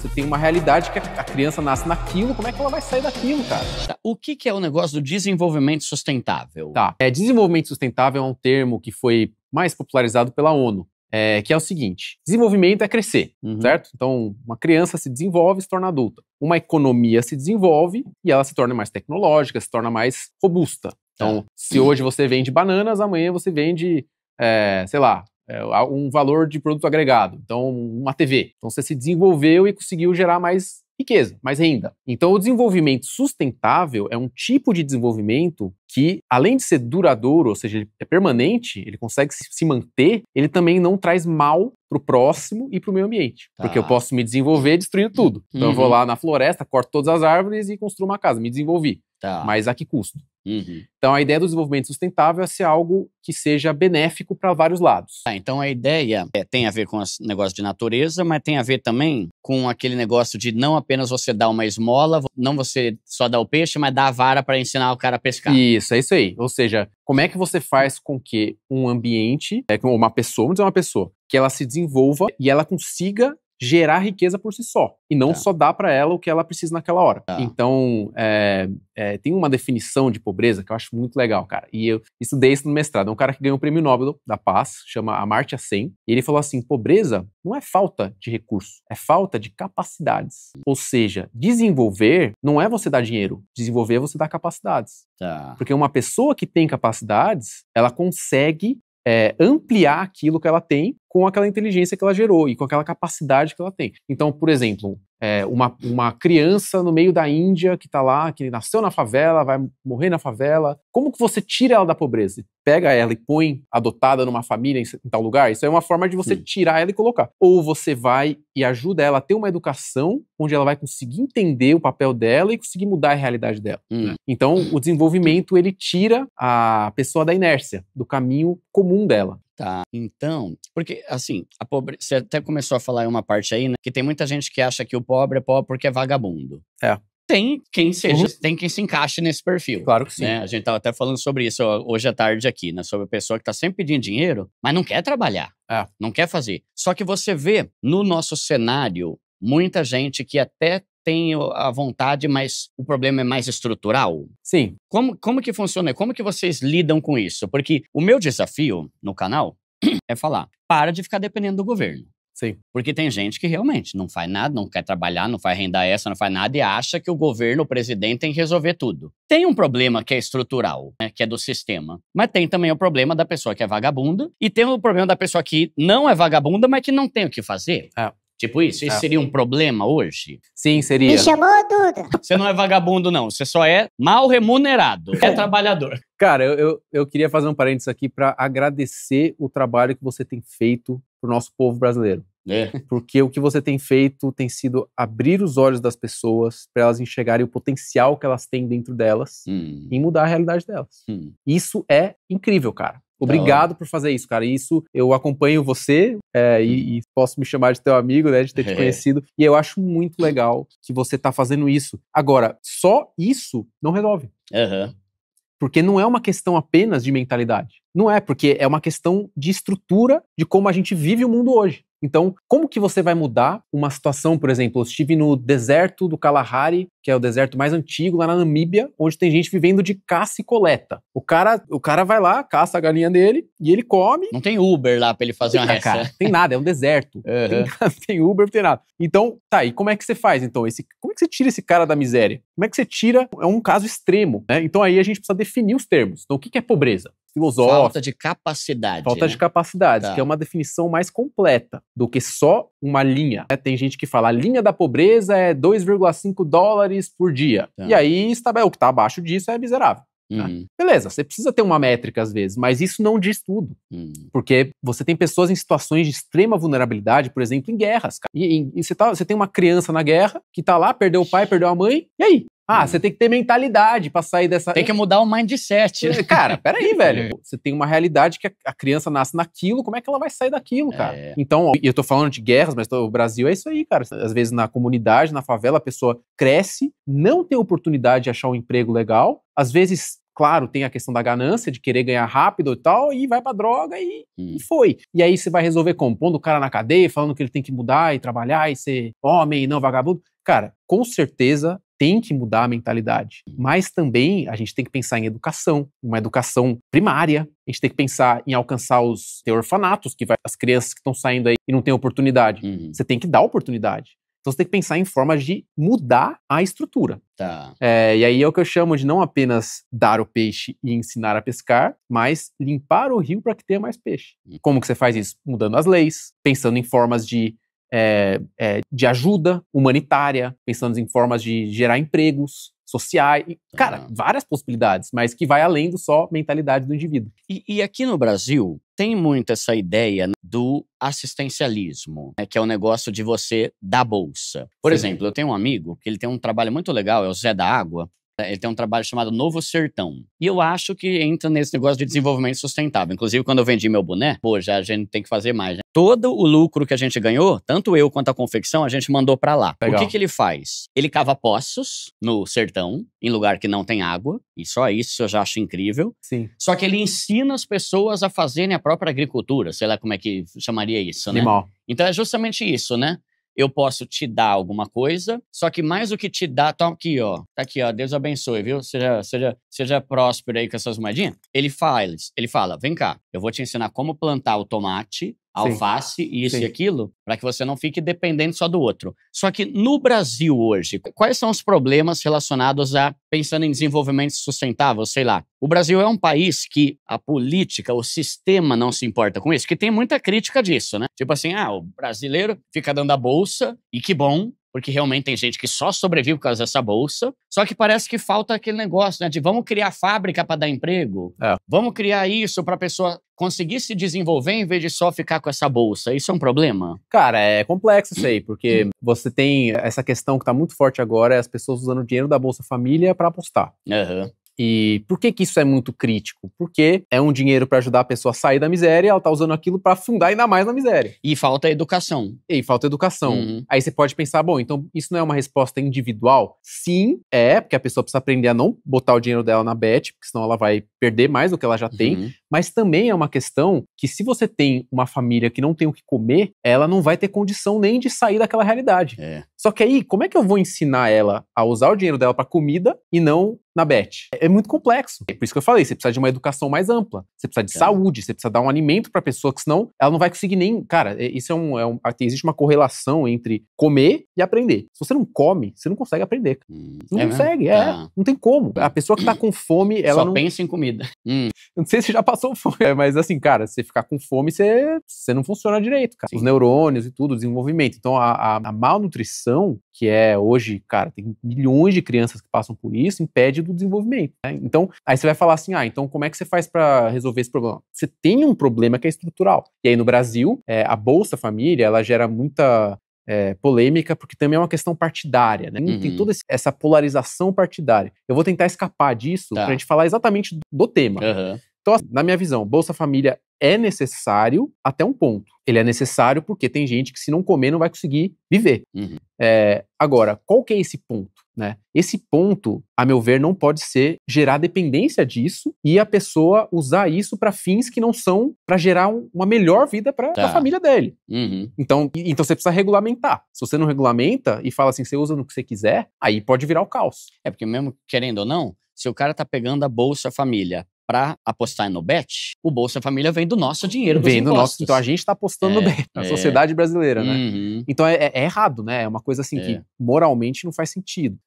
Você tem uma realidade que a criança nasce naquilo, como é que ela vai sair daquilo, cara? Tá. O que é o negócio do desenvolvimento sustentável? Tá. Desenvolvimento sustentável é um termo que foi mais popularizado pela ONU. Que é o seguinte, desenvolvimento é crescer, certo? Então, uma criança se desenvolve e se torna adulta. Uma economia se desenvolve e ela se torna mais tecnológica, se torna mais robusta. Então, se hoje você vende bananas, amanhã você vende, sei lá, um valor de produto agregado. Então, uma TV. Então, você se desenvolveu e conseguiu gerar mais riqueza, mais renda. Então, o desenvolvimento sustentável é um tipo de desenvolvimento que, além de ser duradouro, ou seja, ele é permanente, ele consegue se manter, ele também não traz mal pro próximo e pro meio ambiente. Porque eu posso me desenvolver destruindo tudo. Então, eu vou lá na floresta, corto todas as árvores e construo uma casa. Me desenvolvi. Mas a que custo? Então, a ideia do desenvolvimento sustentável é ser algo que seja benéfico para vários lados. Então, a ideia tem a ver com esse negócio de natureza, mas tem a ver também com aquele negócio de não apenas você dar uma esmola, não você só dar o peixe, mas dar a vara para ensinar o cara a pescar. Isso, é isso aí. Ou seja, como é que você faz com que um ambiente, uma pessoa, vamos dizer uma pessoa, que ela se desenvolva e ela consiga gerar riqueza por si só. E não só dar para ela o que ela precisa naquela hora. Então, tem uma definição de pobreza que eu acho muito legal, cara. E eu estudei isso no mestrado. É um cara que ganhou o Prêmio Nobel da Paz, chama Amartya Sen. E ele falou assim, pobreza não é falta de recurso, é falta de capacidades. Ou seja, desenvolver não é você dar dinheiro. Desenvolver é você dar capacidades. Porque uma pessoa que tem capacidades, ela consegue ampliar aquilo que ela tem com aquela inteligência que ela gerou e com aquela capacidade que ela tem. Então, por exemplo, uma criança no meio da Índia que está lá, que nasceu na favela, vai morrer na favela, como que você tira ela da pobreza? Pega ela e põe adotada numa família em tal lugar? Isso é uma forma de você tirar ela e colocar. Ou você vai e ajuda ela a ter uma educação onde ela vai conseguir entender o papel dela e conseguir mudar a realidade dela. Então, o desenvolvimento, ele tira a pessoa da inércia, do caminho comum dela. Então, porque assim, a pobreza, você até começou a falar em uma parte aí, né, que tem muita gente que acha que o pobre é pobre porque é vagabundo. Tem quem seja, tem quem se encaixe nesse perfil. Claro que sim. Né? A gente tava até falando sobre isso hoje à tarde aqui, né? Sobre a pessoa que tá sempre pedindo dinheiro, mas não quer trabalhar, não quer fazer. Só que você vê no nosso cenário muita gente que até tem a vontade, mas o problema é mais estrutural. Sim. Como que funciona? Como que vocês lidam com isso? Porque o meu desafio no canal é falar, para de ficar dependendo do governo. Sim. Porque tem gente que realmente não faz nada, não quer trabalhar, não faz renda extra, não faz nada e acha que o governo, o presidente tem que resolver tudo. Tem um problema que é estrutural, né, que é do sistema. Mas tem também o problema da pessoa que é vagabunda e tem o problema da pessoa que não é vagabunda, mas que não tem o que fazer. Tipo isso? Isso seria um problema hoje? Sim, seria. Me chamou, Duda. Você não é vagabundo, não. Você só é mal remunerado. É trabalhador. Cara, eu queria fazer um parênteses aqui para agradecer o trabalho que você tem feito pro nosso povo brasileiro. Porque o que você tem feito tem sido abrir os olhos das pessoas para elas enxergarem o potencial que elas têm dentro delas e mudar a realidade delas. Isso é incrível, cara. Obrigado por fazer isso, cara. Isso, eu acompanho você e posso me chamar de teu amigo, né, de ter te conhecido. E eu acho muito legal que você tá fazendo isso. Agora, só isso não resolve. Porque não é uma questão apenas de mentalidade. Não é, porque é uma questão de estrutura de como a gente vive o mundo hoje. Então, como que você vai mudar uma situação, por exemplo, eu estive no deserto do Kalahari, que é o deserto mais antigo, lá na Namíbia, onde tem gente vivendo de caça e coleta. O cara vai lá, caça a galinha dele e ele come. Não tem Uber lá pra ele fazer uma resta. Cara, tem nada, é um deserto. Tem Uber, não tem nada. Então, e como é que você faz, então? Como é que você tira esse cara da miséria? Como é que você tira? É um caso extremo, né? Então aí a gente precisa definir os termos. Então, o que é pobreza? Filosófico. Falta de capacidade. Falta de capacidade, que é uma definição mais completa do que só uma linha. Tem gente que fala, a linha da pobreza é 2,5 dólares por dia. E aí, o que está abaixo disso é miserável. Beleza, você precisa ter uma métrica às vezes, mas isso não diz tudo. Porque você tem pessoas em situações de extrema vulnerabilidade, por exemplo, em guerras. Cara. E você tem uma criança na guerra que tá lá, perdeu o pai, perdeu a mãe, e aí? Você tem que ter mentalidade pra sair dessa... Tem que mudar o mindset. Cara, peraí, velho. Você tem uma realidade que a criança nasce naquilo, como é que ela vai sair daquilo, cara? Então, e eu tô falando de guerras, mas o Brasil é isso aí, cara. Às vezes na comunidade, na favela, a pessoa cresce, não tem oportunidade de achar um emprego legal, às vezes claro, tem a questão da ganância, de querer ganhar rápido e tal, e vai pra droga e foi. E aí você vai resolver como? Pondo o cara na cadeia, falando que ele tem que mudar e trabalhar e ser homem e não vagabundo. Cara, com certeza tem que mudar a mentalidade. Mas também a gente tem que pensar em educação, uma educação primária. A gente tem que pensar em alcançar os orfanatos, as crianças que estão saindo aí e não têm oportunidade. Você tem que dar oportunidade. Então você tem que pensar em formas de mudar a estrutura. Tá. E aí é o que eu chamo de não apenas dar o peixe e ensinar a pescar, mas limpar o rio para que tenha mais peixe. Como que você faz isso? Mudando as leis, pensando em formas de ajuda humanitária, pensando em formas de gerar empregos sociais. Cara, várias possibilidades, mas que vai além do só mentalidade do indivíduo. E aqui no Brasil, tem muito essa ideia do assistencialismo, né, que é o negócio de você dar bolsa. Por exemplo, eu tenho um amigo que ele tem um trabalho muito legal, é o Zé da Água. Ele tem um trabalho chamado Novo Sertão. E eu acho que entra nesse negócio de desenvolvimento sustentável. Inclusive, quando eu vendi meu boné, já a gente tem que fazer mais, né? Todo o lucro que a gente ganhou, tanto eu quanto a confecção, a gente mandou pra lá. Legal. O que ele faz? Ele cava poços no sertão, em lugar que não tem água. E só isso eu já acho incrível. Sim. Só que ele ensina as pessoas a fazerem a própria agricultura. Sei lá como é que chamaria isso, né? Animal. Então é justamente isso, né? Eu posso te dar alguma coisa, só que mais do que te dar, tá aqui, ó. Tá aqui, ó. Deus abençoe, viu? Seja próspero aí com essas moedinhas. Ele fala, vem cá, eu vou te ensinar como plantar o tomate, alface, isso e aquilo, para que você não fique dependente só do outro. Só que no Brasil hoje, quais são os problemas relacionados a pensando em desenvolvimento sustentável, sei lá. O Brasil é um país que a política, o sistema não se importa com isso, que tem muita crítica disso, né? Tipo assim, o brasileiro fica dando a bolsa, e que bom, porque realmente tem gente que só sobrevive por causa dessa bolsa, só que parece que falta aquele negócio, né, de vamos criar fábrica para dar emprego, vamos criar isso para a pessoa conseguir se desenvolver em vez de só ficar com essa bolsa. Isso é um problema? Cara, é complexo isso aí, porque você tem essa questão que tá muito forte agora, é as pessoas usando o dinheiro da Bolsa Família para apostar. E por que isso é muito crítico? Porque é um dinheiro para ajudar a pessoa a sair da miséria, ela tá usando aquilo para afundar ainda mais na miséria. E falta educação. Aí você pode pensar, bom, então isso não é uma resposta individual? Sim, porque a pessoa precisa aprender a não botar o dinheiro dela na bet, porque senão ela vai perder mais do que ela já tem. Mas também é uma questão que se você tem uma família que não tem o que comer, ela não vai ter condição nem de sair daquela realidade. Só que aí, como é que eu vou ensinar ela a usar o dinheiro dela para comida e não na bet? É muito complexo. É por isso que eu falei, você precisa de uma educação mais ampla. Você precisa de saúde, você precisa dar um alimento pra pessoa, que senão ela não vai conseguir nem... Cara, isso existe uma correlação entre comer e aprender. Se você não come, você não consegue aprender. Você não consegue, não tem como. A pessoa que tá com fome, ela só não... pensa em comida. Não sei se já passou fome, mas assim, cara, se você ficar com fome, você não funciona direito, cara. Os neurônios e tudo, o desenvolvimento. Então, a malnutrição, que é hoje, cara, tem milhões de crianças que passam por isso, impede do desenvolvimento, né? Então, aí você vai falar assim, então como é que você faz pra resolver esse problema? Você tem um problema que é estrutural. E aí no Brasil, a Bolsa Família, ela gera muita polêmica, porque também é uma questão partidária, né? Tem toda essa polarização partidária. Eu vou tentar escapar disso pra gente falar exatamente do tema. Então, na minha visão, Bolsa Família é necessário até um ponto. Ele é necessário porque tem gente que, se não comer, não vai conseguir viver. Agora, qual que é esse ponto, né? Esse ponto, a meu ver, não pode ser gerar dependência disso e a pessoa usar isso para fins que não são para gerar uma melhor vida para a família dele. Então você precisa regulamentar. Se você não regulamenta e fala assim, você usa no que você quiser, aí pode virar o caos. Porque mesmo querendo ou não, se o cara tá pegando a Bolsa Família para apostar no bet, o Bolsa Família vem do nosso dinheiro, dos impostos. Então a gente tá apostando no bet, na sociedade brasileira, né? Então é errado, né? É uma coisa assim que moralmente não faz sentido.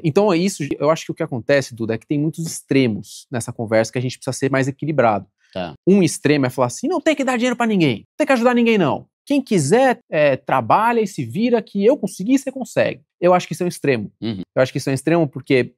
Então isso, eu acho que o que acontece, Duda, é que tem muitos extremos nessa conversa que a gente precisa ser mais equilibrado. Um extremo é falar assim, não tem que dar dinheiro para ninguém, não tem que ajudar ninguém não. Quem quiser, trabalha e se vira, que eu conseguir, você consegue. Eu acho que isso é um extremo. Eu acho que isso é um extremo porque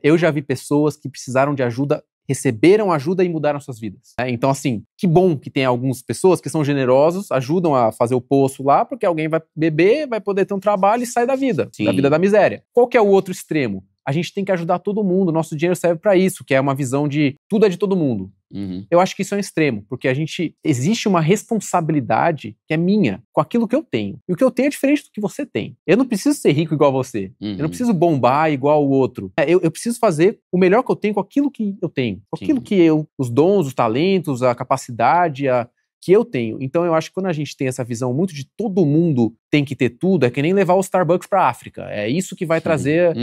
eu já vi pessoas que precisaram de ajuda, receberam ajuda e mudaram suas vidas. Então, assim, que bom que tem algumas pessoas que são generosos, ajudam a fazer o poço lá, porque alguém vai beber, vai poder ter um trabalho e sai da vida da miséria. Qual que é o outro extremo? a gente tem que ajudar todo mundo, nosso dinheiro serve para isso, que é uma visão de tudo é de todo mundo. Eu acho que isso é um extremo, porque existe uma responsabilidade que é minha, com aquilo que eu tenho. E o que eu tenho é diferente do que você tem. Eu não preciso ser rico igual você. Eu não preciso bombar igual o outro. Eu preciso fazer o melhor que eu tenho com aquilo que eu tenho. Com aquilo que os dons, os talentos, a capacidade, que eu tenho. Então eu acho que quando a gente tem essa visão muito de todo mundo tem que ter tudo, é que nem levar o Starbucks pra África. É isso que vai trazer,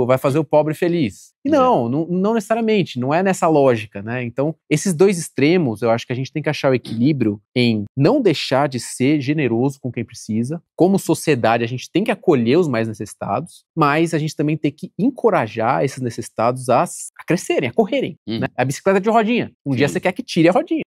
vai fazer o pobre feliz. E não necessariamente, não é nessa lógica, né? Então, esses dois extremos, eu acho que a gente tem que achar o equilíbrio em não deixar de ser generoso com quem precisa. Como sociedade, a gente tem que acolher os mais necessitados, mas a gente também tem que encorajar esses necessitados a crescerem, a correrem. Né? A bicicleta de rodinha. Um dia você quer que tire a rodinha.